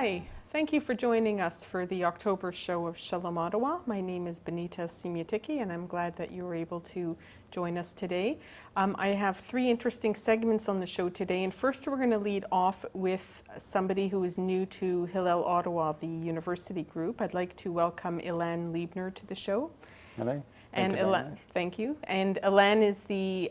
Hi, thank you for joining us for the October show of Shalom, Ottawa. My name is Benita Simiatiki, and I'm glad that you were able to join us today. I have three interesting segments on the show today, and first we're going to lead off with somebody who is new to Hillel, Ottawa, the university group. I'd like to welcome Ilan Liebner to the show. Hello. And Ilan, thank you. And Ilan is the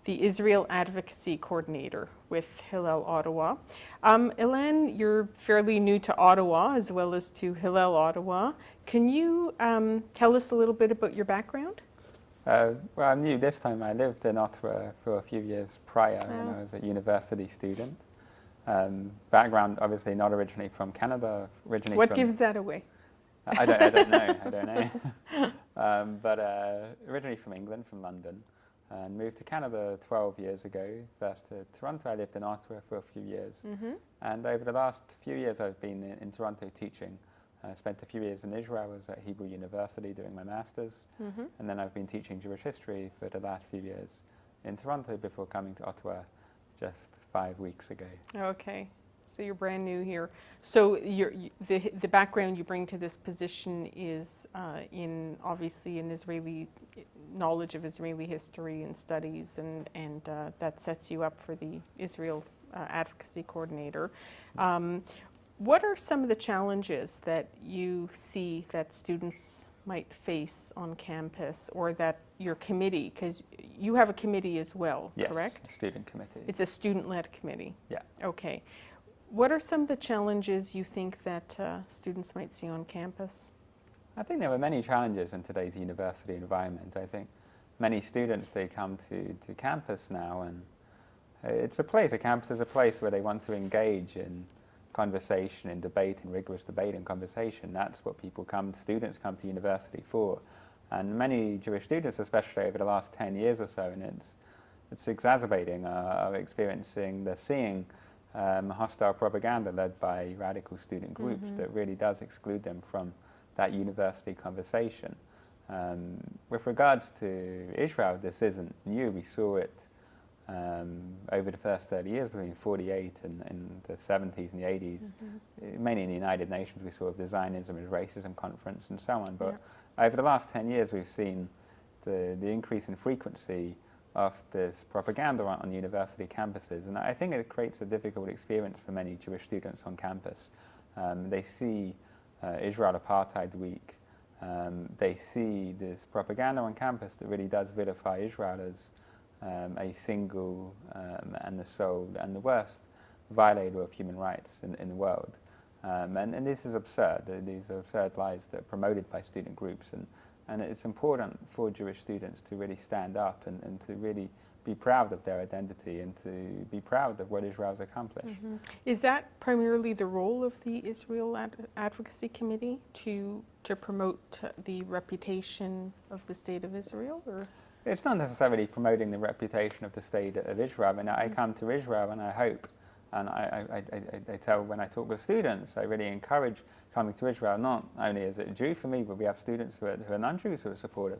Israel Advocacy Coordinator with Hillel Ottawa. Ilan, you're fairly new to Ottawa as well as to Hillel Ottawa. Can you tell us a little bit about your background? Well, I'm new this time. I lived in Ottawa for a few years prior when I was a university student. Background, obviously not originally from Canada. What gives that away? I don't know. But originally from England, from London, and moved to Canada 12 years ago. First to Toronto. I lived in Ottawa for a few years, and over the last few years I've been in Toronto teaching. I spent a few years in Israel. I was at Hebrew University doing my master's, and then I've been teaching Jewish history for the last few years in Toronto before coming to Ottawa just 5 weeks ago. Okay. So you're brand new here. So the background you bring to this position is in obviously in Israeli knowledge of Israeli history and studies, and that sets you up for the Israel Advocacy Coordinator. What are some of the challenges that you see that students might face on campus, or that your committee, because you have a committee as well, yes, correct? Student committee. It's a student-led committee? Yeah. Okay. What are some of the challenges you think that students might see on campus? I think there are many challenges in today's university environment. I think many students, they come to campus now, and it's a campus is a place where they want to engage in conversation, in debate, in rigorous debate and conversation. That's what students come to university for. And many Jewish students, especially over the last 10 years or so, and it's exacerbating, are experiencing, they're seeing hostile propaganda led by radical student groups that really does exclude them from that university conversation. With regards to Israel, this isn't new. We saw it over the first 30 years, between 48 and the 70s and the 80s, mainly in the United Nations. We saw the Zionism and Racism Conference and so on. But over the last 10 years, we've seen the increase in frequency of this propaganda on university campuses, and I think it creates a difficult experience for many Jewish students on campus. They see Israel Apartheid Week. They see this propaganda on campus that really does vilify Israel as a single and the sole and the worst violator of human rights in the world. And this is absurd. These are absurd lies that are promoted by student groups, and it's important for Jewish students to really stand up and to really be proud of their identity and to be proud of what Israel's accomplished. Is that primarily the role of the Israel Advocacy Committee to promote the reputation of the State of Israel? Or? It's not necessarily promoting the reputation of the State of Israel. I mean, I come to Israel and I hope, and I tell when I talk with students, I really encourage coming to Israel, not only as a Jew for me, but we have students who are non-Jews who are supportive.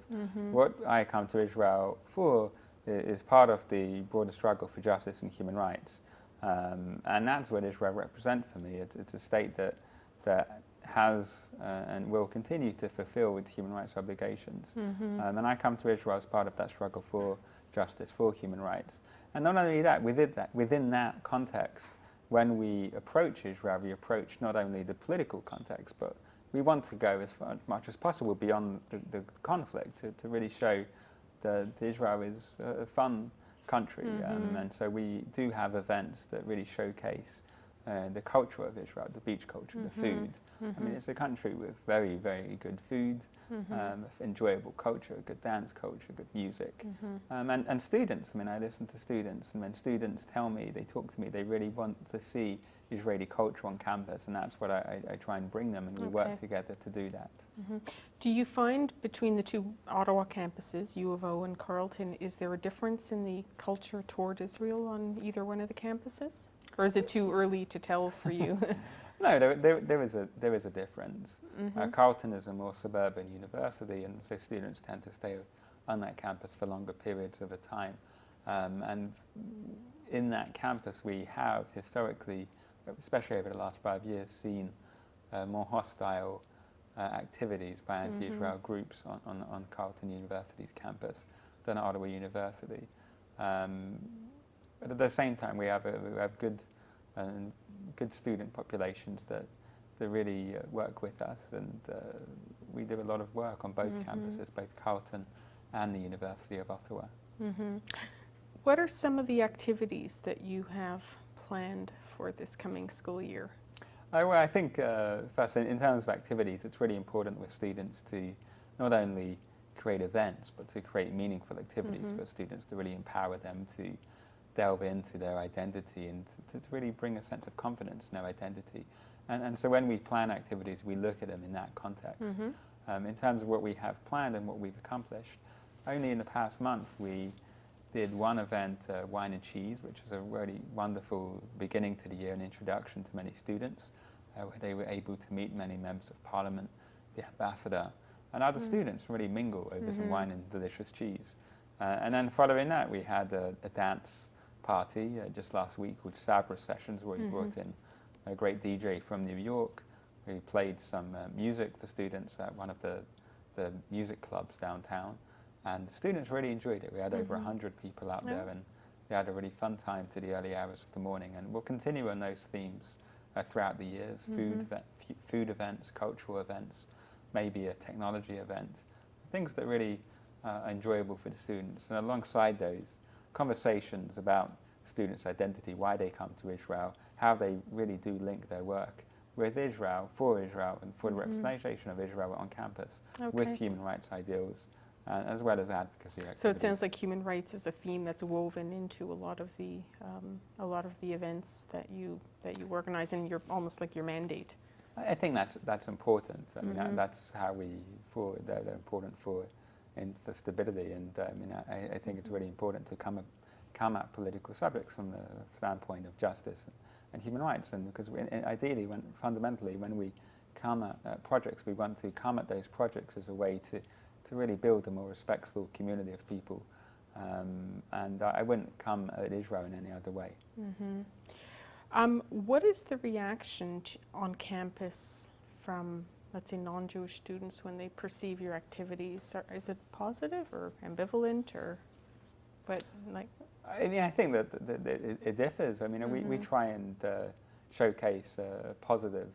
What I come to Israel for is part of the broader struggle for justice and human rights. And that's what Israel represents for me. It's a state that has and will continue to fulfill its human rights obligations. And I come to Israel as part of that struggle for justice, for human rights. And not only that, within that context, when we approach Israel, we approach not only the political context, but we want to go as much as possible beyond the conflict to really show that Israel is a fun country. And so we do have events that really showcase the culture of Israel, the beach culture, the food. I mean, it's a country with very, very good food, enjoyable culture, good dance culture, good music. And students, I mean, I listen to students, and when students tell me, they talk to me, they really want to see Israeli culture on campus, and that's what I try and bring them, and we work together to do that. Do you find between the two Ottawa campuses, U of O and Carleton, is there a difference in the culture toward Israel on either one of the campuses? Or is it too early to tell for you? No, there is a difference. Carleton is a more suburban university, and so students tend to stay on that campus for longer periods of a time. And in that campus, we have historically especially over the last 5 years, seen more hostile activities by anti-Israel groups on Carleton University's campus than Ottawa University. But at the same time, we have good student populations that really work with us, and we do a lot of work on both campuses, both Carleton and the University of Ottawa. What are some of the activities that you have planned for this coming school year? Well, I think first, in terms of activities, it's really important with students to not only create events, but to create meaningful activities for students, to really empower them to delve into their identity and to really bring a sense of confidence in their identity. And so when we plan activities, we look at them in that context. In terms of what we have planned and what we've accomplished, only in the past month we did one event, Wine and Cheese, which was a really wonderful beginning to the year, an introduction to many students, where they were able to meet many members of Parliament, the ambassador, and other students really mingle over some wine and delicious cheese. And then following that, we had a dance party just last week called Sabra Sessions, where we brought in a great DJ from New York who played some music for students at one of the music clubs downtown. And the students really enjoyed it. We had over 100 people out there, and they had a really fun time to the early hours of the morning. And we'll continue on those themes throughout the years, food events, cultural events, maybe a technology event, things that really are enjoyable for the students. And alongside those, conversations about students' identity, why they come to Israel, how they really do link their work with Israel, and for the representation of Israel on campus, with human rights ideals, as well as advocacy activities. So it sounds like human rights is a theme that's woven into a lot of the events that you organize, and you're almost like your mandate. I think that's important. I mean, that's how they're important for stability, and I think it's really important to come at political subjects from the standpoint of justice and human rights, and because ideally, fundamentally, when we come at projects, we want to come at those projects as a way to really build a more respectful community of people, and I wouldn't come at Israel in any other way. What is the reaction on campus from, let's say, non-Jewish students when they perceive your activities? Is it positive or ambivalent, or what? I think that it differs. I mean, we try and showcase a positive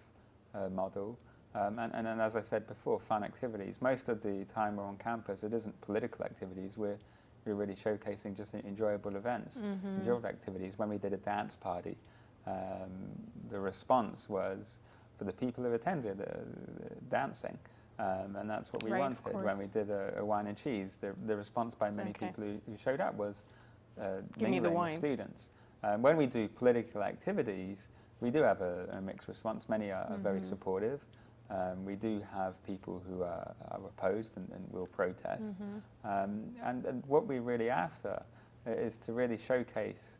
model. And as I said before, fun activities. Most of the time we're on campus, it isn't political activities. We're really showcasing just enjoyable events, enjoyable activities. When we did a dance party, the response was, for the people who attended, dancing. And that's what we wanted. When we did a wine and cheese, the response by many people who showed up was mingling with students. When we do political activities, we do have a mixed response. Many are very supportive. We do have people who are opposed and will protest. And what we're really after is to really showcase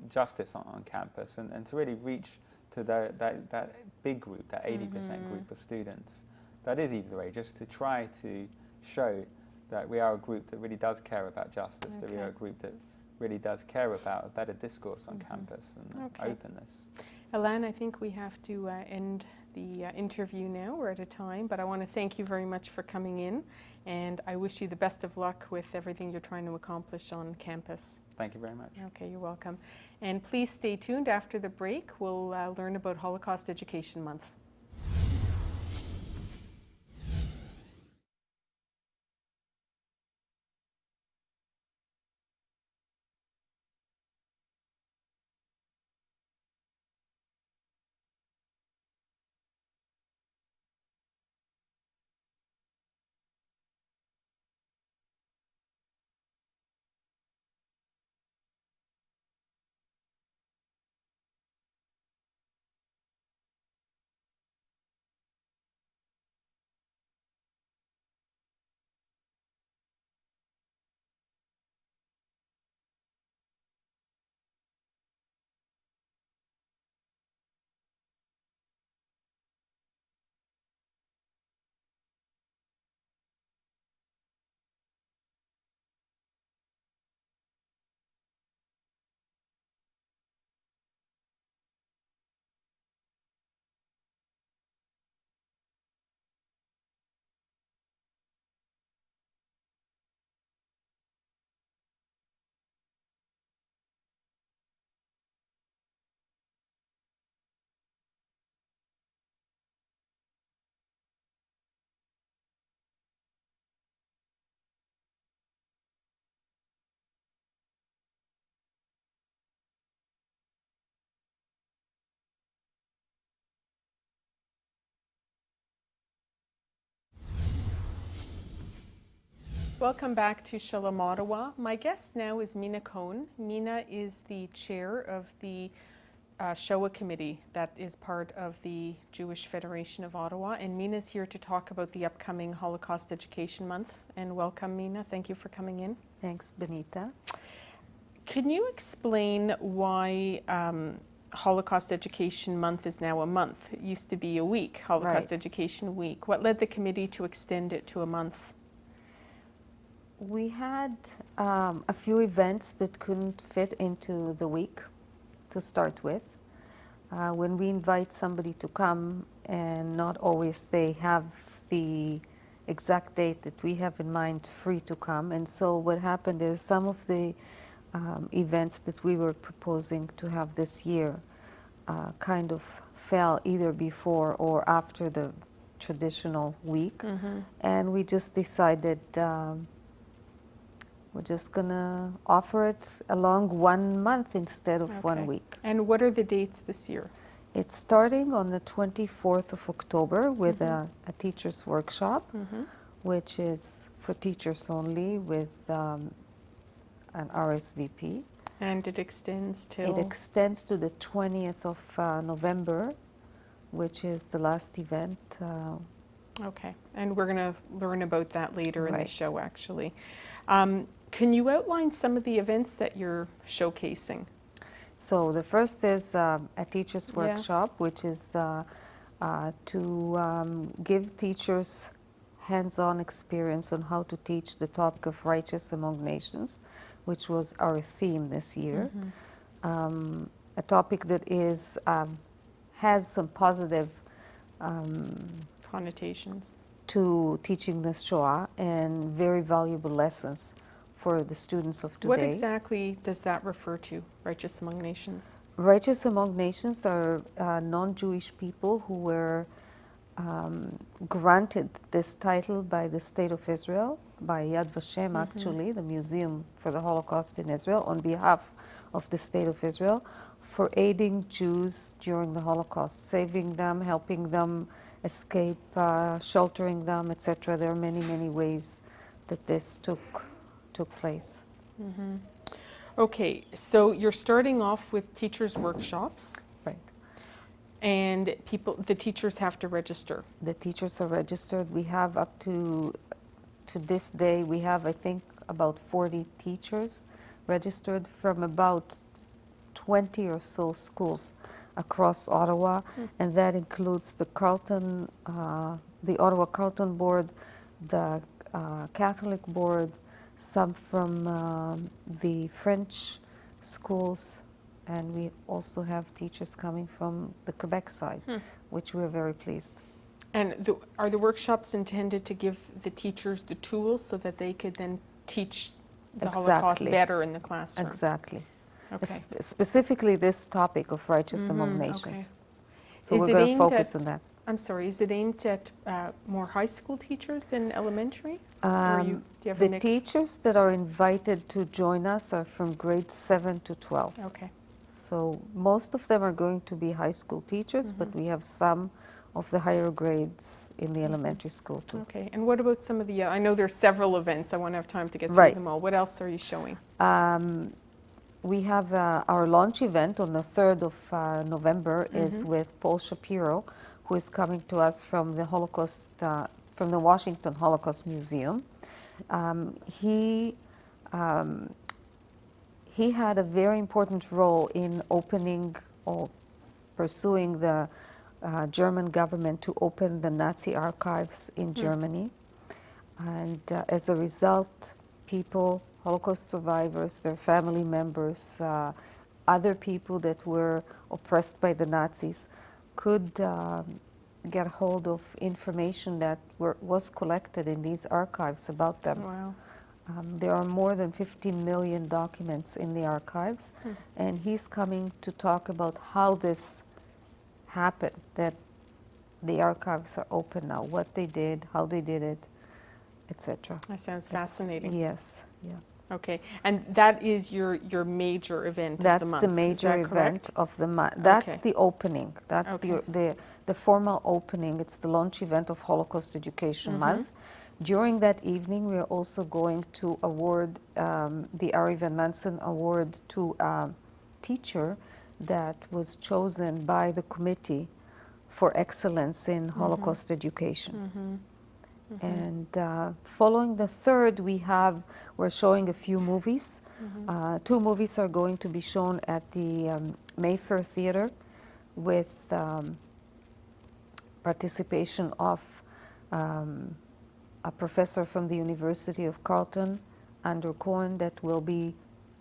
justice on campus and to really reach to that big group, that 80% group of students that is either way, just to try to show that we are a group that really does care about justice, that we are a group that really does care about a better discourse on campus and openness. Ilan, I think we have to end the interview now. We're at a time, but I want to thank you very much for coming in, and I wish you the best of luck with everything you're trying to accomplish on campus. Thank you very much. Okay, you're welcome. And please stay tuned. After the break, we'll learn about Holocaust Education Month. Welcome back to Shalom, Ottawa. My guest now is Mina Cohn. Mina is the chair of the Shoah committee that is part of the Jewish Federation of Ottawa. And Mina's here to talk about the upcoming Holocaust Education Month. And welcome, Mina. Thank you for coming in. Thanks, Benita. Can you explain why Holocaust Education Month is now a month? It used to be a week, Holocaust Education Week. What led the committee to extend it to a month? We had a few events that couldn't fit into the week to start with. When we invite somebody to come, and not always they have the exact date that we have in mind free to come, and so what happened is some of the events that we were proposing to have this year kind of fell either before or after the traditional week, and we just decided we're just going to offer it along 1 month instead of 1 week. And what are the dates this year? It's starting on the 24th of October with a teacher's workshop, which is for teachers only with an RSVP. And it extends till? It extends to the 20th of November, which is the last event. Okay, and we're going to learn about that later in the show, actually. Can you outline some of the events that you're showcasing? So the first is a teacher's workshop, which is to give teachers hands-on experience on how to teach the topic of righteous among nations, which was our theme this year. A topic that is has some positive connotations to teaching the Shoah and very valuable lessons for the students of today. What exactly does that refer to, righteous among nations? Righteous among nations are non-Jewish people who were granted this title by the State of Israel, by Yad Vashem actually, the Museum for the Holocaust in Israel, on behalf of the State of Israel, for aiding Jews during the Holocaust, saving them, helping them escape, sheltering them, etc. There are many, many ways that this took place. Okay, so you're starting off with teachers' workshops. Right. And the teachers have to register. The teachers are registered. We have up to this day, we have, I think, about 40 teachers registered from about 20 or so schools across Ottawa, and that includes the Carleton, the Ottawa Carleton Board, the Catholic Board, some from the French schools, and we also have teachers coming from the Quebec side, which we're very pleased. And are the workshops intended to give the teachers the tools so that they could then teach the Holocaust better in the classroom? Exactly. Okay. Specifically this topic of righteous among nations. Okay. So we're going to focus on that. I'm sorry, is it aimed at more high school teachers than elementary? Or do you have a The mix? teachers that are invited to join us are from grades 7 to 12. Okay. So most of them are going to be high school teachers, but we have some of the higher grades in the elementary school too. Okay, and what about some of the, I know there's several events, I won't have time to get through them all. What else are you showing? We have our launch event on the 3rd of November is with Paul Shapiro, who is coming to us from the Holocaust, from the Washington Holocaust Museum. He had a very important role in opening or pursuing the German government to open the Nazi archives in Germany. And as a result, people, Holocaust survivors, their family members, other people that were oppressed by the Nazis could get hold of information that was collected in these archives about them. Wow. There are more than 15 million documents in the archives, and he's coming to talk about how this happened, that the archives are open now, what they did, how they did it, etc. That sounds fascinating. Yes, yeah. Okay, and that is your major event That's of the month. the major event correct? of the month. That's Okay. the opening. That's the formal opening. It's the launch event of Holocaust Education Month. During that evening, we are also going to award the Ari Van Mansen Award to a teacher that was chosen by the committee for excellence in Holocaust education. And following the third, we're showing a few movies. 2 movies are going to be shown at the Mayfair Theater with participation of a professor from the University of Carleton, Andrew Cohn, that will be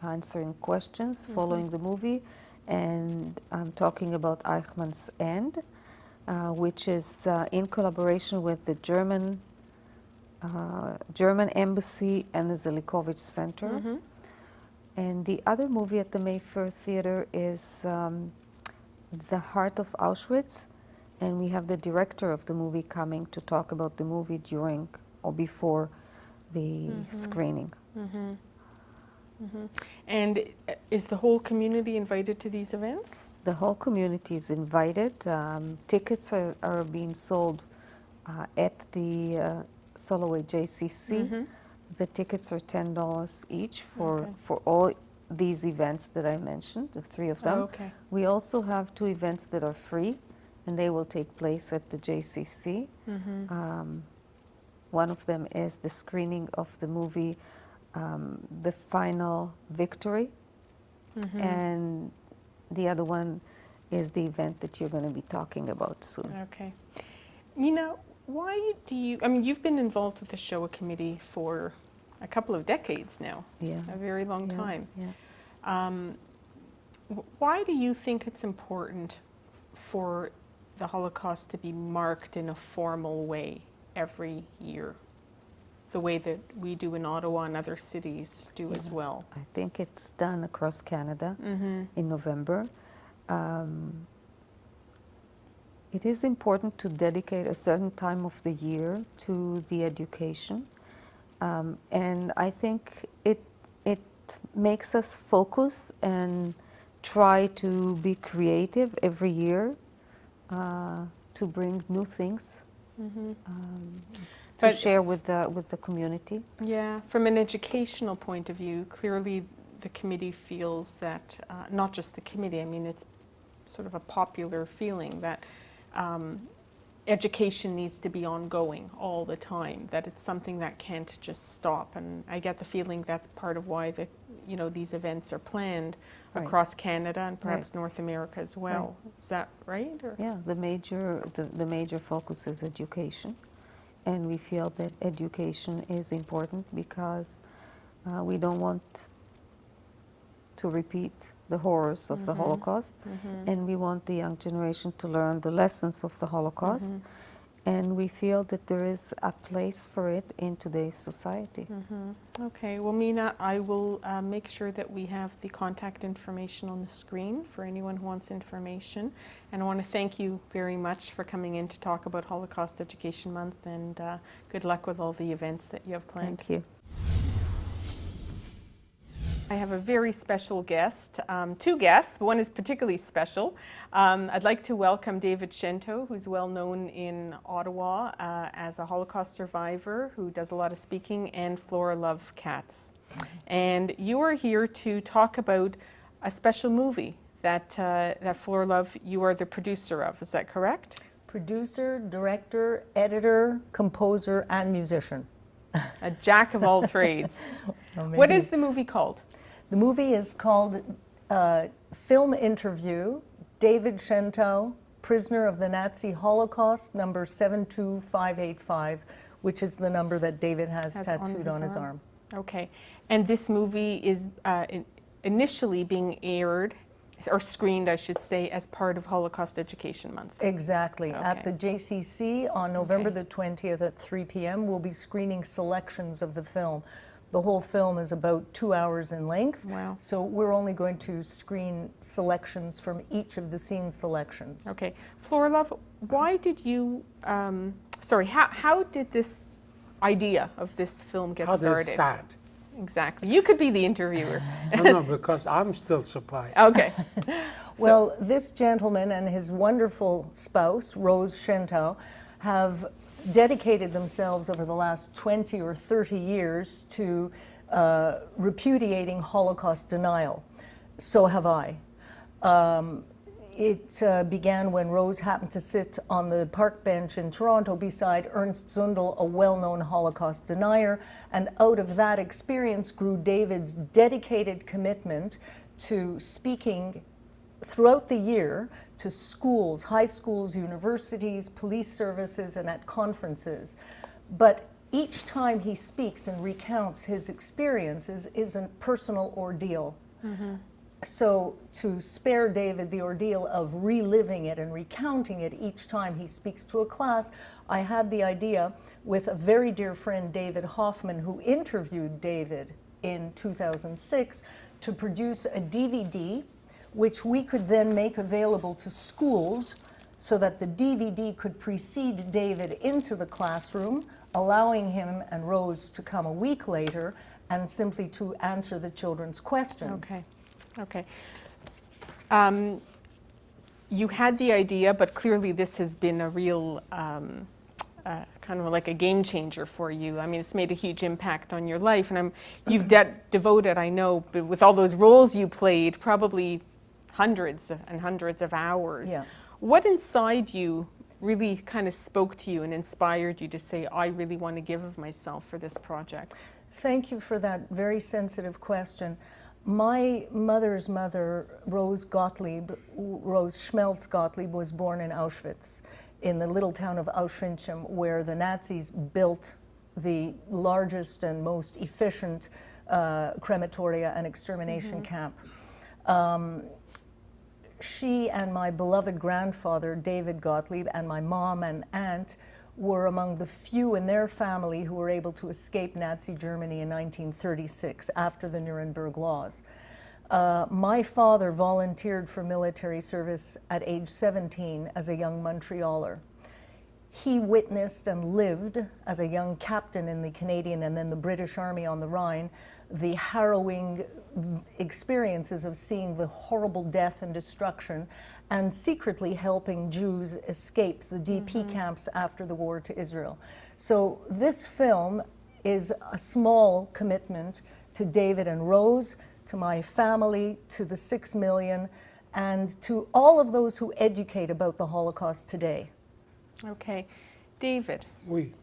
answering questions following the movie. And I'm talking about Eichmann's End, which is in collaboration with the German Embassy and the Zelikovich Center. And the other movie at the Mayfair Theater is The Heart of Auschwitz, and we have the director of the movie coming to talk about the movie during or before the screening. And is the whole community invited to these events? The whole community is invited. Tickets are being sold at the Soloway JCC. The tickets are $10 each for all these events that I mentioned, the 3 of them. We also have 2 events that are free, and they will take place at the JCC. One of them is the screening of the movie The Final Victory, and the other one is the event that you're going to be talking about soon. Okay. Mina, why do you, I mean, you've been involved with the Shoah Committee for a couple of decades now, a very long time. Why do you think it's important for the Holocaust to be marked in a formal way every year, the way that we do in Ottawa and other cities do as well? I think it's done across Canada in November. It is important to dedicate a certain time of the year to the education. And I think it makes us focus and try to be creative every year to bring new things to share with the community. Yeah, from an educational point of view, clearly the committee feels that, not just the committee, I mean it's sort of a popular feeling that education needs to be ongoing all the time, that it's something that can't just stop. And I get the feeling that's part of why these events are planned across Canada and perhaps North America as well. Is that right? Or? Yeah, the major focus is education, and we feel that education is important because we don't want to repeat the horrors of the Holocaust, and we want the young generation to learn the lessons of the Holocaust, and we feel that there is a place for it in today's society. Okay, well Mina, I will make sure that we have the contact information on the screen for anyone who wants information, and I want to thank you very much for coming in to talk about Holocaust Education Month, and good luck with all the events that you have planned. Thank you. I have a very special guest, 2 guests, one is particularly special. I'd like to welcome David Shentow, who's well known in Ottawa as a Holocaust survivor who does a lot of speaking, and Floralove Katz. And you are here to talk about a special movie that Floralove, you are the producer of, is that correct? Producer, director, editor, composer, and musician. A jack of all trades. Well, what is the movie called? The movie is called FilmInterview, David Shentow, Prisoner of the Nazi Holocaust, number 72585, which is the number that David has tattooed on his arm. Okay. And this movie is initially being aired, or screened, I should say, as part of Holocaust Education Month. Exactly. At the JCC on November the 20th at 3 p.m., we'll be screening selections of the film. The whole film is about 2 hours in length. Wow. So we're only going to screen selections from each of the scene selections. Okay. Floralove, why did you, how did this idea of this film get started? How did it start? Exactly. You could be the interviewer. No, because I'm still surprised. Okay. Well, this gentleman and his wonderful spouse, Rose Shentow, have dedicated themselves over the last 20 or 30 years to repudiating Holocaust denial. So have I. It began when Rose happened to sit on the park bench in Toronto beside Ernst Zundel, a well-known Holocaust denier, and out of that experience grew David's dedicated commitment to speaking throughout the year to schools, high schools, universities, police services, and at conferences. But each time he speaks and recounts his experiences is a personal ordeal. Mm-hmm. So to spare David the ordeal of reliving it and recounting it each time he speaks to a class, I had the idea with a very dear friend, David Hoffman, who interviewed David in 2006, to produce a DVD which we could then make available to schools so that the DVD could precede David into the classroom, allowing him and Rose to come a week later and simply to answer the children's questions. Okay. Okay. You had the idea, but clearly this has been a real kind of like a game changer for you. I mean, it's made a huge impact on your life, and you've devoted, I know, but with all those roles you played, probably hundreds and hundreds of hours. Yeah. What inside you really kind of spoke to you and inspired you to say, I really want to give of myself for this project? Thank you for that very sensitive question. My mother's mother, Rose Schmelz Gottlieb, was born in Auschwitz, in the little town of Auschwitz, where the Nazis built the largest and most efficient crematoria and extermination camp. She and my beloved grandfather, David Gottlieb, and my mom and aunt were among the few in their family who were able to escape Nazi Germany in 1936 after the Nuremberg laws. My father volunteered for military service at age 17 as a young Montrealer. He witnessed and lived as a young captain in the Canadian and then the British Army on the Rhine the harrowing experiences of seeing the horrible death and destruction and secretly helping Jews escape the DP camps after the war to Israel. So this film is a small commitment to David and Rose, to my family, to the 6 million, and to all of those who educate about the Holocaust today. Okay. David. Oui.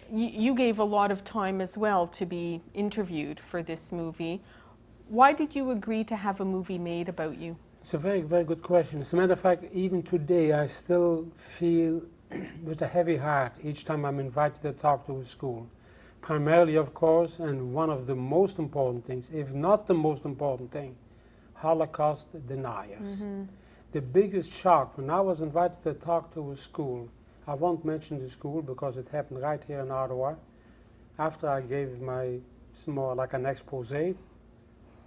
You gave a lot of time as well to be interviewed for this movie. Why did you agree to have a movie made about you? It's a very, very good question. As a matter of fact, even today I still feel with a heavy heart each time I'm invited to talk to a school. Primarily, of course, and one of the most important things, if not the most important thing, Holocaust deniers. The biggest shock, when I was invited to talk to a school, I won't mention the school because it happened right here in Ottawa. After I gave my, it's more like an expose,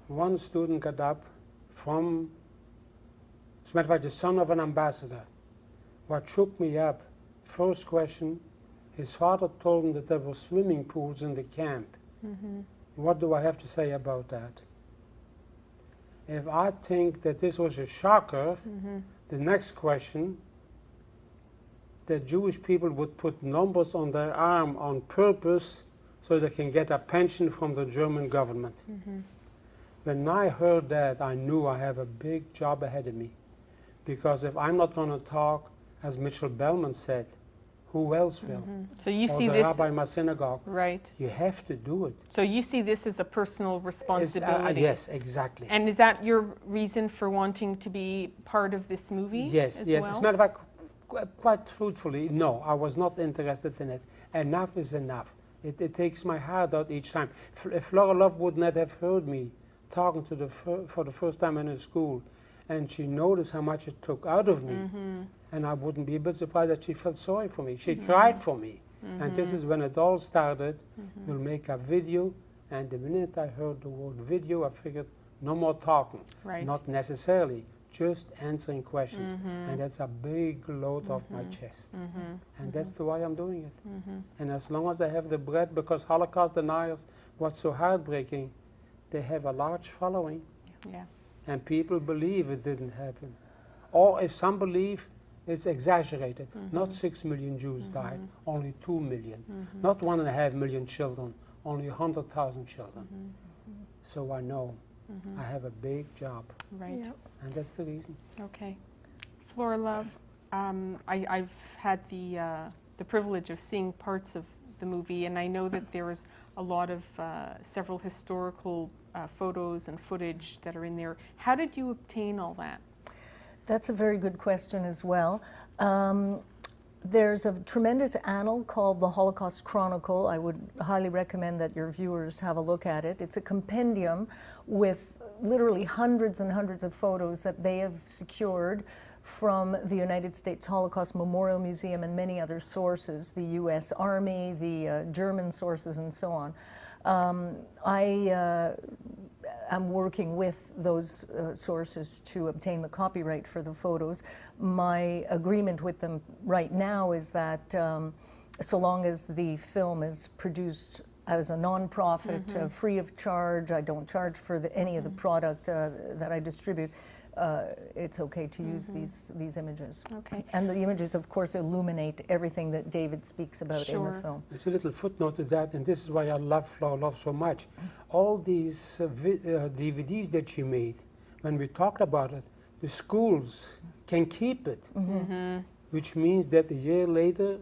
one student got up from, as a matter of fact, the son of an ambassador. What shook me up, first question, his father told him that there were swimming pools in the camp. What do I have to say about that? If I think that this was a shocker, the next question, that Jewish people would put numbers on their arm on purpose so they can get a pension from the German government. When I heard that, I knew I have a big job ahead of me. Because if I'm not going to talk, as Mitchell Bellman said, who else will? So you or see the this, rabbi in my synagogue. right? You have to do it. So you see this as a personal responsibility. Yes, exactly. And is that your reason for wanting to be part of this movie? Yes, as yes. well? As a matter of fact, quite truthfully, no, I was not interested in it. Enough is enough. It takes my heart out each time. If Floralove would not have heard me talking to for the first time in a school, and she noticed how much it took out of me, and I wouldn't be a bit surprised that she felt sorry for me. She cried for me. And this is when it all started. We'll make a video, and the minute I heard the word video, I figured no more talking. Right. Not necessarily, just answering questions. And that's a big load off my chest. And that's the way I'm doing it. And as long as I have the bread, because Holocaust deniers, what's so heartbreaking, they have a large following. Yeah. And people believe it didn't happen. Or if some believe, it's exaggerated. Not 6 million Jews died, only 2 million. Not 1.5 million children, only 100,000 children. So I know I have a big job, Right. Yep. and that's the reason. Okay. Floralove, I've had the privilege of seeing parts of the movie, and I know that there is a lot of several historical photos and footage that are in there. How did you obtain all that? That's a very good question as well. There's a tremendous annal called the Holocaust Chronicle. I would highly recommend that your viewers have a look at it. It's a compendium with literally hundreds and hundreds of photos that they have secured from the United States Holocaust Memorial Museum and many other sources, the U.S. Army, the German sources, and so on. I'm working with those sources to obtain the copyright for the photos. My agreement with them right now is that so long as the film is produced as a non-profit, free of charge, I don't charge for any of the product that I distribute, it's okay to use these images. Okay. And the images, of course, illuminate everything that David speaks about in the film. There's a little footnote to that, and this is why I love Floralove so much. All these DVDs that she made, when we talked about it, the schools can keep it, which means that a year later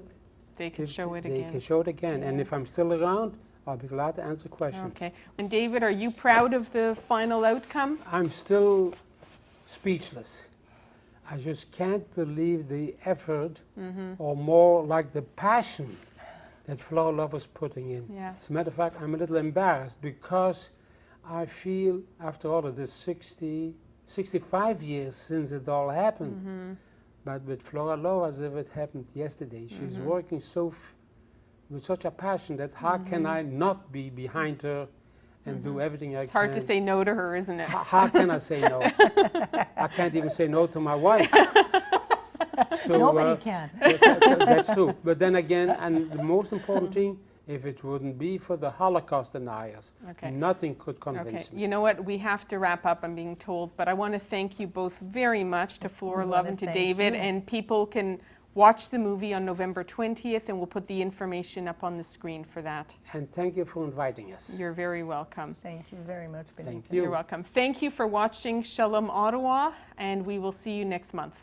They can show it they again. can show it again. And if I'm still around, I'll be glad to answer questions. Okay. And David, are you proud of the final outcome? I'm still speechless. I just can't believe the effort, or more like the passion that Floralove was putting in. Yeah. As a matter of fact, I'm a little embarrassed because I feel, after all of this 65 years since it all happened, but with Floralove as if it happened yesterday. She's working with such a passion that how can I not be behind her and do everything I can? It's hard to say no to her, isn't it? How can I say no? I can't even say no to my wife. So, Nobody can. Yes, that's true. But then again, and the most important thing, if it wouldn't be for the Holocaust deniers, Okay. nothing could convince Okay, me. you know what? We have to wrap up, I'm being told, but I want to thank you both very much, to Floralove and to thank David, you. and people can watch the movie on November 20th, and we'll put the information up on the screen for that. And thank you for inviting us. You're very welcome. Thank you very much, Benita. Thank you. You're welcome. Thank you for watching Shalom, Ottawa, and we will see you next month.